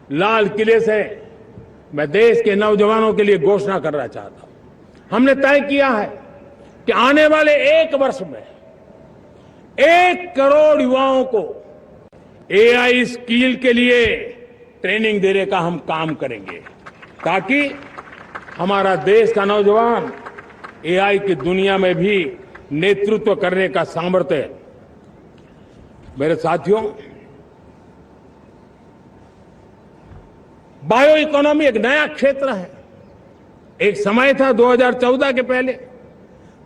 लाल किले से मैं देश के नौजवानों के लिए घोषणा करना चाहता हूं। हमने तय किया है कि आने वाले 1 वर्ष में 1 करोड़ युवाओं को एआई स्किल के लिए ट्रेनिंग देने का हम काम करेंगे, ताकि हमारा देश का नौजवान एआई की दुनिया में भी नेतृत्व करने का सामर्थ्य। मेरे साथियों, बायो इकोनॉमी एक नया क्षेत्र है। एक समय था 2014 के पहले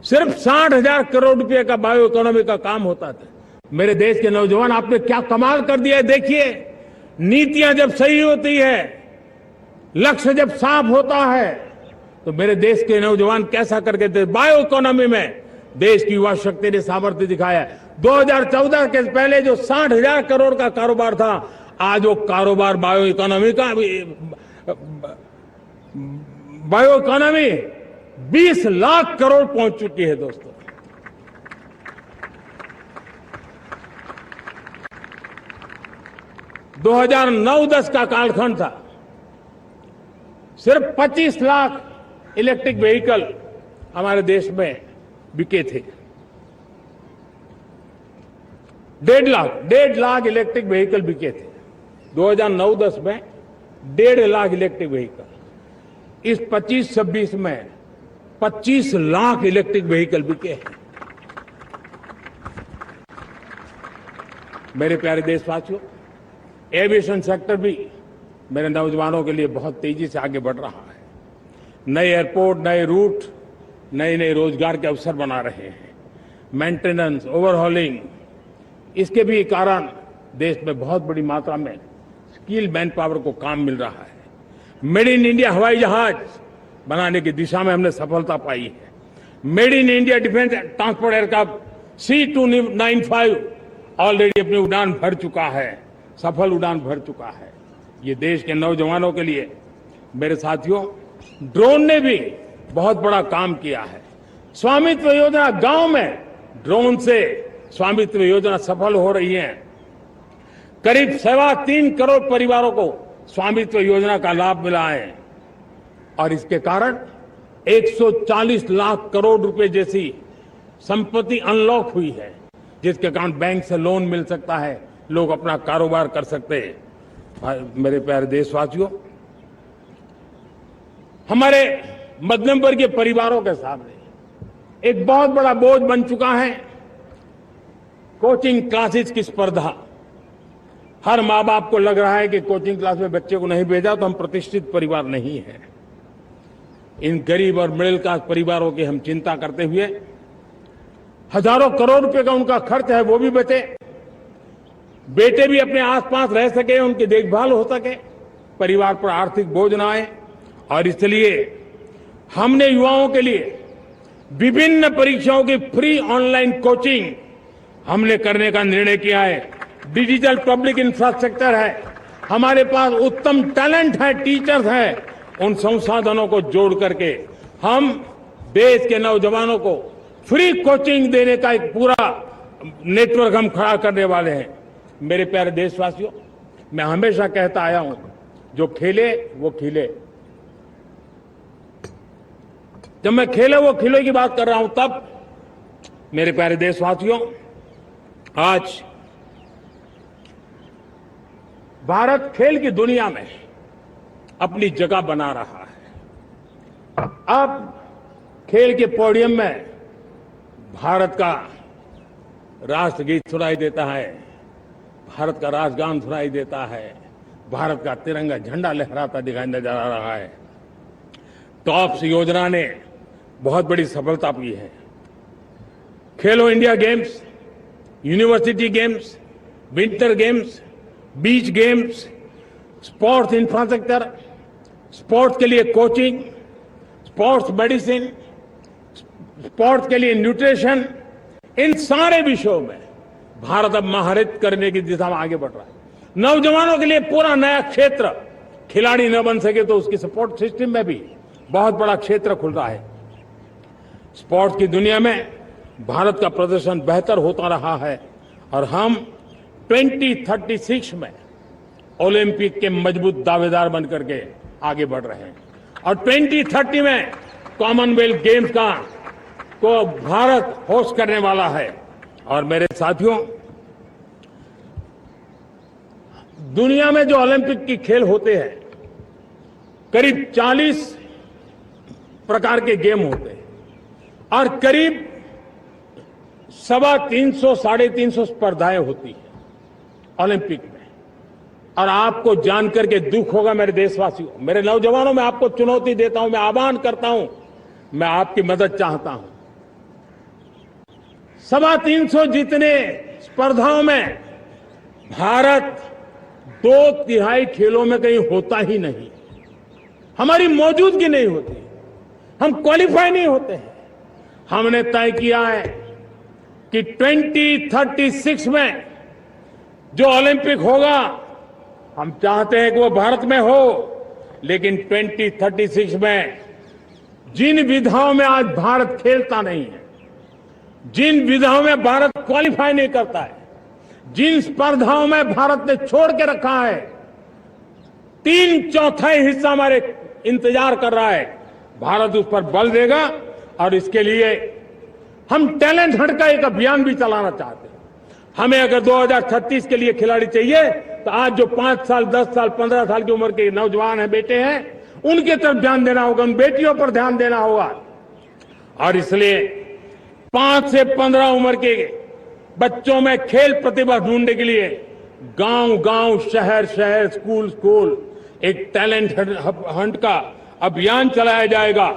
सिर्फ 60,000 करोड़ रुपए का बायो इकोनॉमी का काम होता था। मेरे देश के नौजवान, आपने क्या कमाल कर दिया है। देखिए, नीतियां जब सही होती है, लक्ष्य जब साफ होता है, तो मेरे देश के नौजवान कैसा करके बायो इकोनॉमी में देश की युवा शक्ति ने सामर्थ्य दिखाया है। 2014 के पहले जो 60,000 करोड़ का कारोबार था, आज वो कारोबार बायो इकोनॉमी 20 लाख करोड़ पहुंच चुकी है। दोस्तों, दो 2009-10 का कालखंड था, सिर्फ 25 लाख इलेक्ट्रिक व्हीकल हमारे देश में बिके थे। 1.5 लाख इलेक्ट्रिक व्हीकल बिके थे 2009-10 में। 1.5 लाख इलेक्ट्रिक व्हीकल। इस 25-26 में 25 लाख इलेक्ट्रिक व्हीकल बिके हैं। मेरे प्यारे देशवासियों, एविएशन सेक्टर भी मेरे नौजवानों के लिए बहुत तेजी से आगे बढ़ रहा है। नए एयरपोर्ट, नए रूट, नए नए रोजगार के अवसर बना रहे हैं। मेंटेनेंस, ओवरहॉलिंग, इसके भी कारण देश में बहुत बड़ी मात्रा में स्किल मैन पावर को काम मिल रहा है। मेड इन इंडिया हवाई जहाज बनाने की दिशा में हमने सफलता पाई है। Made in India defence transport aircraft C295 already अपनी उड़ान भर चुका है, सफल उड़ान भर चुका है। ये देश के नौजवानों के लिए, मेरे साथियों, ड्रोन ने भी बहुत बड़ा काम किया है। स्वामित्व योजना, गांव में ड्रोन से स्वामित्व योजना सफल हो रही है। करीब 3.25 करोड़ परिवारों को स्वामित्व योजना का लाभ मिला है और इसके कारण 140 लाख करोड़ रुपए जैसी संपत्ति अनलॉक हुई है, जिसके कारण बैंक से लोन मिल सकता है, लोग अपना कारोबार कर सकते हैं। मेरे प्यारे देशवासियों, हमारे मध्यम वर्गीय परिवारों के सामने एक बहुत बड़ा बोझ बन चुका है कोचिंग क्लासेस की स्पर्धा। हर माँ बाप को लग रहा है कि कोचिंग क्लास में बच्चे को नहीं भेजा तो हम प्रतिष्ठित परिवार नहीं है। इन गरीब और मिडिल क्लास परिवारों की हम चिंता करते हुए हजारों करोड़ रुपए का उनका खर्च है, वो भी बचे, बेटे भी अपने आसपास रह सके, उनकी देखभाल हो सके, परिवार पर आर्थिक बोझ न आए। और इसलिए हमने युवाओं के लिए विभिन्न परीक्षाओं की फ्री ऑनलाइन कोचिंग हमने करने का निर्णय किया है। डिजिटल पब्लिक इंफ्रास्ट्रक्चर है, हमारे पास उत्तम टैलेंट है, टीचर्स हैं, उन संसाधनों को जोड़ करके हम देश के नौजवानों को फ्री कोचिंग देने का एक पूरा नेटवर्क हम खड़ा करने वाले हैं। मेरे प्यारे देशवासियों, मैं हमेशा कहता आया हूं, जो खेले वो खिले। जब मैं खेले वो खिले की बात कर रहा हूं, तब मेरे प्यारे देशवासियों, आज भारत खेल की दुनिया में अपनी जगह बना रहा है। अब खेल के पोडियम में भारत का राष्ट्रगीत सुनाई देता है, भारत का राष्ट्रगान सुनाई देता है, भारत का तिरंगा झंडा लहराता दिखाई नजर आ रहा है। टॉप्स योजना ने बहुत बड़ी सफलता पाई है। खेलो India games, university games, winter games, beach games, sports infrastructure, sports के लिए कोचिंग, स्पोर्ट्स मेडिसिन, स्पोर्ट्स के लिए न्यूट्रिशन, इन सारे विषयों में भारत अब महारत करने की दिशा में आगे बढ़ रहा है। नौजवानों के लिए पूरा नया क्षेत्र, खिलाड़ी न बन सके तो उसकी सपोर्ट सिस्टम में भी बहुत बड़ा क्षेत्र खुल रहा है। स्पोर्ट्स की दुनिया में भारत का प्रदर्शन बेहतर होता रहा है और हम 2036 में ओलंपिक के मजबूत दावेदार बनकर के आगे बढ़ रहे हैं और 2030 में कॉमनवेल्थ गेम्स को भारत होस्ट करने वाला है। और मेरे साथियों, दुनिया में जो ओलंपिक की खेल होते हैं, करीब 40 प्रकार के गेम होते हैं और करीब 350 साढ़े 350 स्पर्धाएं होती हैं ओलंपिक में। और आपको जानकर के दुख होगा मेरे देशवासियों, मेरे नौजवानों, मैं आपको चुनौती देता हूं, मैं आह्वान करता हूं, मैं आपकी मदद चाहता हूं। 350 जितने स्पर्धाओं में भारत 2/3 खेलों में कहीं होता ही नहीं, हमारी मौजूदगी नहीं होती, हम क्वालिफाई नहीं होते हैं। हमने तय किया है कि 2036 में जो ओलंपिक होगा, हम चाहते हैं कि वो भारत में हो, लेकिन 2036 में जिन विधाओं में आज भारत खेलता नहीं है, जिन विधाओं में भारत क्वालिफाई नहीं करता है, जिन स्पर्धाओं में भारत ने छोड़ के रखा है, 3/4 हिस्सा हमारे इंतजार कर रहा है। भारत उस पर बल देगा और इसके लिए हम टैलेंट हंट का एक अभियान भी चलाना चाहते हैं। हमें अगर 2036 के लिए खिलाड़ी चाहिए तो आज जो 5 साल, 10 साल, 15 साल की उम्र के नौजवान हैं, बेटे हैं, उनके तरफ ध्यान देना होगा, उन बेटियों पर ध्यान देना होगा। और इसलिए 5 से 15 उम्र के बच्चों में खेल प्रतिभा ढूंढने के लिए गांव-गांव, शहर-शहर, स्कूल-स्कूल एक टैलेंट हंट का अभियान चलाया जाएगा।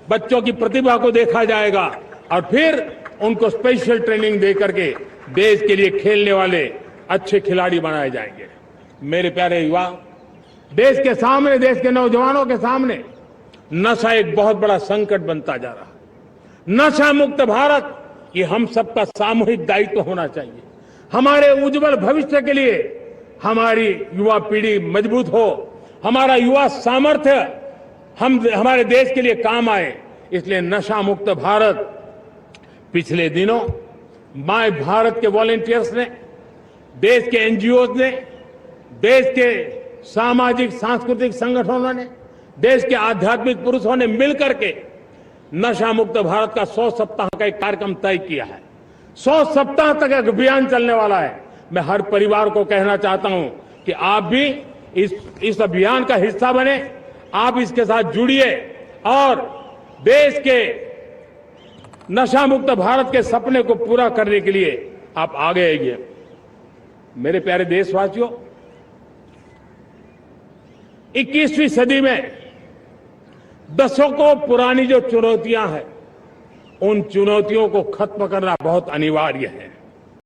बच्चों की प्रतिभा को देखा जाएगा और फिर उनको स्पेशल ट्रेनिंग देकर के देश के लिए खेलने वाले अच्छे खिलाड़ी बनाए जाएंगे। मेरे प्यारे युवा, देश के सामने, देश के नौजवानों के सामने नशा एक बहुत बड़ा संकट बनता जा रहा है। नशा मुक्त भारत, ये हम सबका सामूहिक दायित्व होना चाहिए। हमारे उज्जवल भविष्य के लिए हमारी युवा पीढ़ी मजबूत हो, हमारा युवा सामर्थ्य हमारे देश के लिए काम आए, इसलिए नशा मुक्त भारत। पिछले दिनों माय भारत के वॉलंटियर्स ने, देश के एनजीओ ने, देश के सामाजिक सांस्कृतिक संगठनों ने, देश के आध्यात्मिक पुरुषों ने मिलकर के नशा मुक्त भारत का 100 सप्ताह का एक कार्यक्रम तय किया है। 100 सप्ताह तक एक अभियान चलने वाला है। मैं हर परिवार को कहना चाहता हूं कि आप भी इस अभियान का हिस्सा बने, आप इसके साथ जुड़िए और देश के नशा मुक्त भारत के सपने को पूरा करने के लिए आप आगे आइए। मेरे प्यारे देशवासियों, 21वीं सदी में दशकों पुरानी जो चुनौतियां हैं, उन चुनौतियों को खत्म करना बहुत अनिवार्य है।